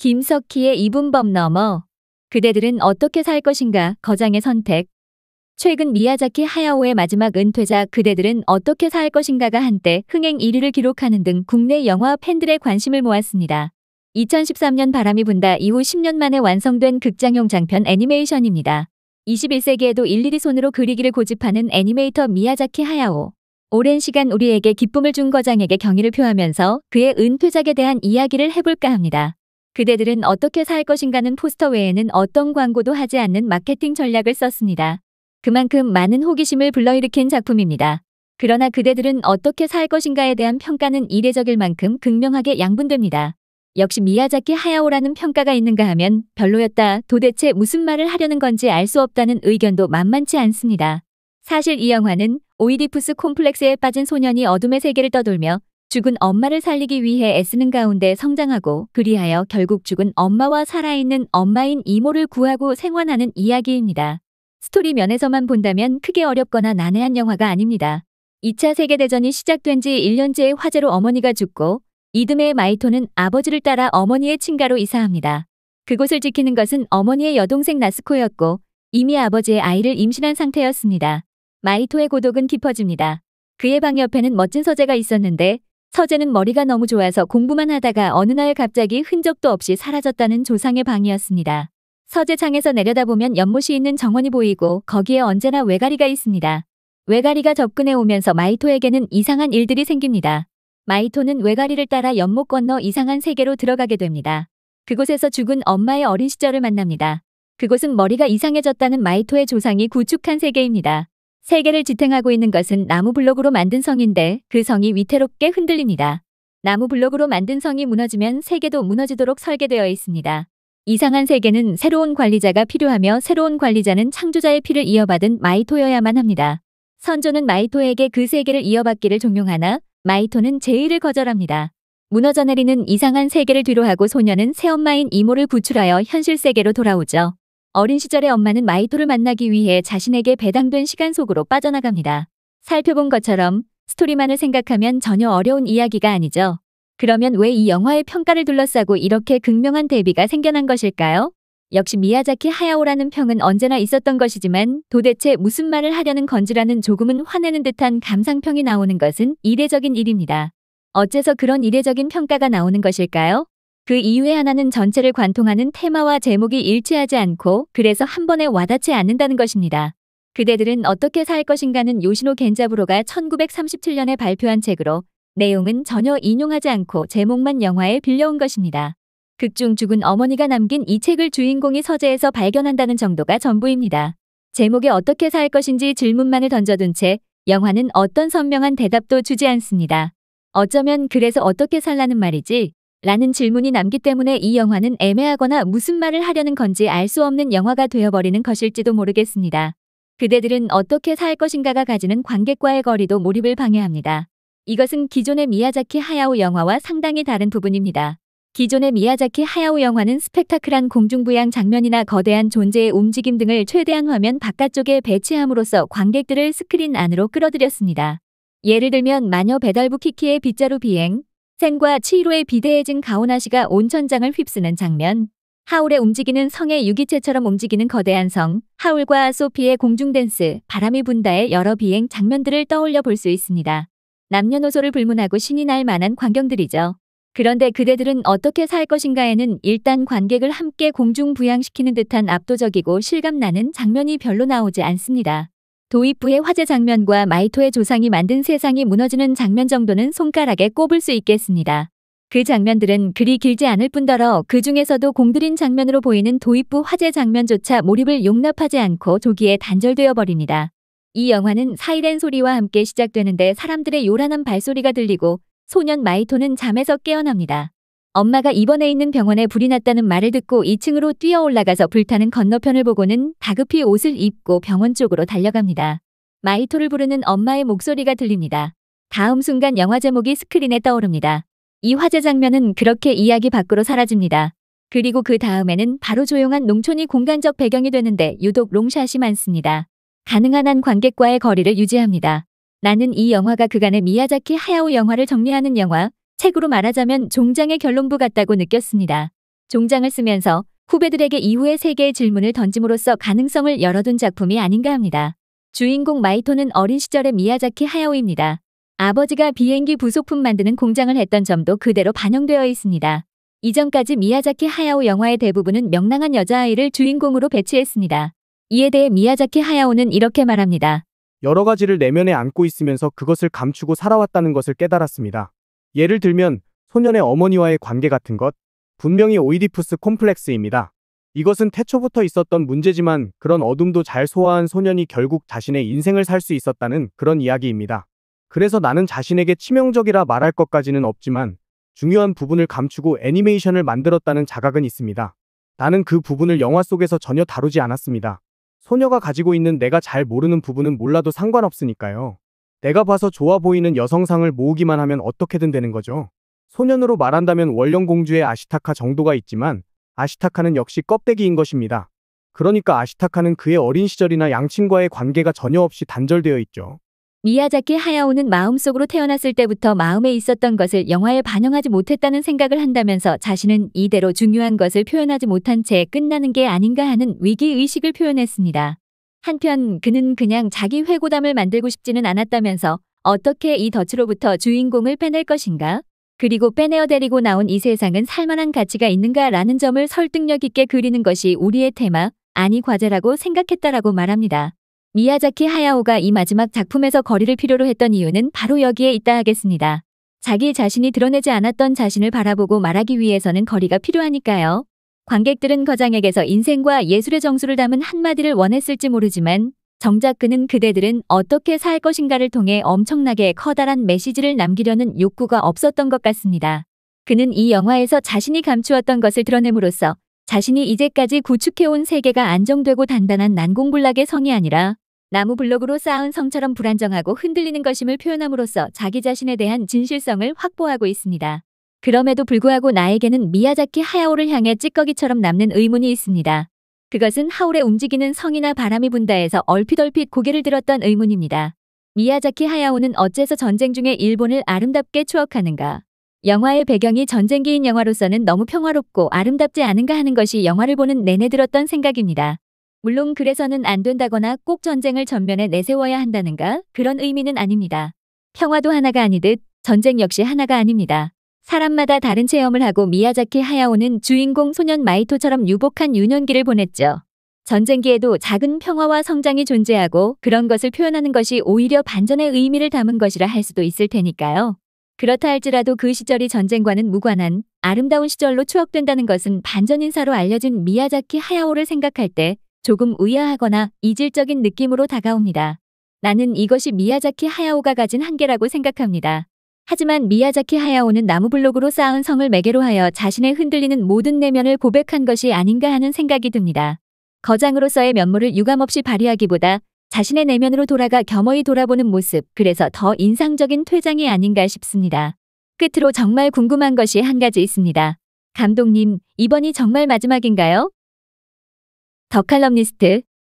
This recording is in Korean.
김석희의 이분법 너머. 그대들은 어떻게 살 것인가? 거장의 선택. 최근 미야자키 하야오의 마지막 은퇴작 그대들은 어떻게 살 것인가가 한때 흥행 1위를 기록하는 등 국내 영화 팬들의 관심을 모았습니다. 2013년 바람이 분다 이후 10년 만에 완성된 극장용 장편 애니메이션입니다. 21세기에도 일일이 손으로 그리기를 고집하는 애니메이터 미야자키 하야오. 오랜 시간 우리에게 기쁨을 준 거장에게 경의를 표하면서 그의 은퇴작에 대한 이야기를 해볼까 합니다. 그대들은 어떻게 살 것인가는 포스터 외에는 어떤 광고도 하지 않는 마케팅 전략을 썼습니다. 그만큼 많은 호기심을 불러일으킨 작품입니다. 그러나 그대들은 어떻게 살 것인가에 대한 평가는 이례적일 만큼 극명하게 양분됩니다. 역시 미야자키 하야오라는 평가가 있는가 하면 별로였다. 도대체 무슨 말을 하려는 건지 알 수 없다는 의견도 만만치 않습니다. 사실 이 영화는 오이디푸스 콤플렉스에 빠진 소년이 어둠의 세계를 떠돌며 죽은 엄마를 살리기 위해 애쓰는 가운데 성장하고 그리하여 결국 죽은 엄마와 살아있는 엄마인 이모를 구하고 생還하는 이야기입니다. 스토리 면에서만 본다면 크게 어렵거나 난해한 영화가 아닙니다. 2차 세계대전이 시작된 지 1년째의 화재로 어머니가 죽고 이듬해 마이토는 아버지를 따라 어머니의 친가로 이사합니다. 그곳을 지키는 것은 어머니의 여동생 나스코였고 이미 아버지의 아이를 임신한 상태였습니다. 마이토의 고독은 깊어집니다. 그의 방 옆에는 멋진 서재가 있었는데 서재는 머리가 너무 좋아서 공부만 하다가 어느 날 갑자기 흔적도 없이 사라졌다는 조상의 방이었습니다. 서재 창에서 내려다보면 연못이 있는 정원이 보이고 거기에 언제나 외가리가 있습니다. 외가리가 접근해 오면서 마이토에게는 이상한 일들이 생깁니다. 마이토는 외가리를 따라 연못 건너 이상한 세계로 들어가게 됩니다. 그곳에서 죽은 엄마의 어린 시절을 만납니다. 그곳은 머리가 이상해졌다는 마이토의 조상이 구축한 세계입니다. 세계를 지탱하고 있는 것은 나무 블록으로 만든 성인데 그 성이 위태롭게 흔들립니다. 나무 블록으로 만든 성이 무너지면 세계도 무너지도록 설계되어 있습니다. 이상한 세계는 새로운 관리자가 필요하며 새로운 관리자는 창조자의 피를 이어받은 마이토여야만 합니다. 선조는 마이토에게 그 세계를 이어받기를 종용하나 마이토는 제의를 거절합니다. 무너져 내리는 이상한 세계를 뒤로하고 소녀는 새엄마인 이모를 구출하여 현실 세계로 돌아오죠. 어린 시절의 엄마는 마이토를 만나기 위해 자신에게 배당된 시간 속으로 빠져나갑니다. 살펴본 것처럼 스토리만을 생각하면 전혀 어려운 이야기가 아니죠. 그러면 왜 이 영화의 평가를 둘러싸고 이렇게 극명한 대비가 생겨난 것일까요? 역시 미야자키 하야오라는 평은 언제나 있었던 것이지만 도대체 무슨 말을 하려는 건지라는 조금은 화내는 듯한 감상평이 나오는 것은 이례적인 일입니다. 어째서 그런 이례적인 평가가 나오는 것일까요? 그 이유의 하나는 전체를 관통하는 테마와 제목이 일치하지 않고 그래서 한 번에 와닿지 않는다는 것입니다. 그대들은 어떻게 살 것인가는 요시노 겐자부로가 1937년에 발표한 책으로 내용은 전혀 인용하지 않고 제목만 영화에 빌려온 것입니다. 극중 죽은 어머니가 남긴 이 책을 주인공이 서재에서 발견한다는 정도가 전부입니다. 제목에 어떻게 살 것인지 질문만을 던져둔 채 영화는 어떤 선명한 대답도 주지 않습니다. 어쩌면 그래서 어떻게 살라는 말이지? 라는 질문이 남기 때문에 이 영화는 애매하거나 무슨 말을 하려는 건지 알 수 없는 영화가 되어버리는 것일지도 모르겠습니다. 그대들은 어떻게 살 것인가가 가지는 관객과의 거리도 몰입을 방해합니다. 이것은 기존의 미야자키 하야오 영화와 상당히 다른 부분입니다. 기존의 미야자키 하야오 영화는 스펙타클한 공중부양 장면이나 거대한 존재의 움직임 등을 최대한 화면 바깥쪽에 배치함으로써 관객들을 스크린 안으로 끌어들였습니다. 예를 들면 마녀 배달부 키키의 빗자루 비행, 센과 치히로의 비대해진 가오나시가 온 천장을 휩쓰는 장면, 하울의 움직이는 성의 유기체처럼 움직이는 거대한 성, 하울과 소피의 공중댄스, 바람이 분다의 여러 비행 장면들을 떠올려 볼 수 있습니다. 남녀노소를 불문하고 신이 날 만한 광경들이죠. 그런데 그대들은 어떻게 살 것인가에는 일단 관객을 함께 공중부양시키는 듯한 압도적이고 실감나는 장면이 별로 나오지 않습니다. 도입부의 화재 장면과 마이토의 조상이 만든 세상이 무너지는 장면 정도는 손가락에 꼽을 수 있겠습니다. 그 장면들은 그리 길지 않을 뿐더러 그 중에서도 공들인 장면으로 보이는 도입부 화재 장면조차 몰입을 용납하지 않고 조기에 단절되어 버립니다. 이 영화는 사이렌 소리와 함께 시작되는데 사람들의 요란한 발소리가 들리고 소년 마이토는 잠에서 깨어납니다. 엄마가 입원해 있는 병원에 불이 났다는 말을 듣고 2층으로 뛰어 올라가서 불타는 건너편을 보고는 다급히 옷을 입고 병원 쪽으로 달려갑니다. 마이토를 부르는 엄마의 목소리가 들립니다. 다음 순간 영화 제목이 스크린에 떠오릅니다. 이 화재 장면은 그렇게 이야기 밖으로 사라집니다. 그리고 그 다음에는 바로 조용한 농촌이 공간적 배경이 되는데 유독 롱샷이 많습니다. 가능한 한 관객과의 거리를 유지합니다. 나는 이 영화가 그간의 미야자키 하야오 영화를 정리하는 영화, 책으로 말하자면 종장의 결론부 같다고 느꼈습니다. 종장을 쓰면서 후배들에게 이후의 세계의 질문을 던짐으로써 가능성을 열어둔 작품이 아닌가 합니다. 주인공 마이토는 어린 시절의 미야자키 하야오입니다. 아버지가 비행기 부속품 만드는 공장을 했던 점도 그대로 반영되어 있습니다. 이전까지 미야자키 하야오 영화의 대부분은 명랑한 여자아이를 주인공으로 배치했습니다. 이에 대해 미야자키 하야오는 이렇게 말합니다. 여러 가지를 내면에 안고 있으면서 그것을 감추고 살아왔다는 것을 깨달았습니다. 예를 들면 소년의 어머니와의 관계 같은 것, 분명히 오이디푸스 콤플렉스입니다. 이것은 태초부터 있었던 문제지만 그런 어둠도 잘 소화한 소년이 결국 자신의 인생을 살 수 있었다는 그런 이야기입니다. 그래서 나는 자신에게 치명적이라 말할 것까지는 없지만 중요한 부분을 감추고 애니메이션을 만들었다는 자각은 있습니다. 나는 그 부분을 영화 속에서 전혀 다루지 않았습니다. 소녀가 가지고 있는 내가 잘 모르는 부분은 몰라도 상관없으니까요. 내가 봐서 좋아 보이는 여성상을 모으기만 하면 어떻게든 되는 거죠. 소년으로 말한다면 원령공주의 아시타카 정도가 있지만 아시타카는 역시 껍데기인 것입니다. 그러니까 아시타카는 그의 어린 시절이나 양친과의 관계가 전혀 없이 단절되어 있죠. 미야자키 하야오는 마음속으로 태어났을 때부터 마음에 있었던 것을 영화에 반영하지 못했다는 생각을 한다면서 자신은 이대로 중요한 것을 표현하지 못한 채 끝나는 게 아닌가 하는 위기의식을 표현했습니다. 한편 그는 그냥 자기 회고담을 만들고 싶지는 않았다면서 어떻게 이 덫으로부터 주인공을 빼낼 것인가? 그리고 빼내어 데리고 나온 이 세상은 살만한 가치가 있는가라는 점을 설득력 있게 그리는 것이 우리의 테마, 아니 과제라고 생각했다라고 말합니다. 미야자키 하야오가 이 마지막 작품에서 거리를 필요로 했던 이유는 바로 여기에 있다 하겠습니다. 자기 자신이 드러내지 않았던 자신을 바라보고 말하기 위해서는 거리가 필요하니까요. 관객들은 거장에게서 인생과 예술의 정수를 담은 한마디를 원했을지 모르지만 정작 그는 그대들은 어떻게 살 것인가를 통해 엄청나게 커다란 메시지를 남기려는 욕구가 없었던 것 같습니다. 그는 이 영화에서 자신이 감추었던 것을 드러냄으로써 자신이 이제까지 구축해온 세계가 안정되고 단단한 난공불락의 성이 아니라 나무 블록으로 쌓은 성처럼 불안정하고 흔들리는 것임을 표현함으로써 자기 자신에 대한 진실성을 확보하고 있습니다. 그럼에도 불구하고 나에게는 미야자키 하야오를 향해 찌꺼기처럼 남는 의문이 있습니다. 그것은 하울의 움직이는 성이나 바람이 분다에서 얼핏 고개를 들었던 의문입니다. 미야자키 하야오는 어째서 전쟁 중에 일본을 아름답게 추억하는가? 영화의 배경이 전쟁기인 영화로서는 너무 평화롭고 아름답지 않은가 하는 것이 영화를 보는 내내 들었던 생각입니다. 물론 그래서는 안 된다거나 꼭 전쟁을 전면에 내세워야 한다는가? 그런 의미는 아닙니다. 평화도 하나가 아니듯 전쟁 역시 하나가 아닙니다. 사람마다 다른 체험을 하고 미야자키 하야오는 주인공 소년 마이토처럼 유복한 유년기를 보냈죠. 전쟁기에도 작은 평화와 성장이 존재하고 그런 것을 표현하는 것이 오히려 반전의 의미를 담은 것이라 할 수도 있을 테니까요. 그렇다 할지라도 그 시절이 전쟁과는 무관한 아름다운 시절로 추억된다는 것은 반전 인사로 알려진 미야자키 하야오를 생각할 때 조금 의아하거나 이질적인 느낌으로 다가옵니다. 나는 이것이 미야자키 하야오가 가진 한계라고 생각합니다. 하지만 미야자키 하야오는 나무블록으로 쌓은 성을 매개로 하여 자신의 흔들리는 모든 내면을 고백한 것이 아닌가 하는 생각이 듭니다. 거장으로서의 면모를 유감없이 발휘하기보다 자신의 내면으로 돌아가 겸허히 돌아보는 모습, 그래서 더 인상적인 퇴장이 아닌가 싶습니다. 끝으로 정말 궁금한 것이 한 가지 있습니다. 감독님, 이번이 정말 마지막인가요? 더 칼럼니스트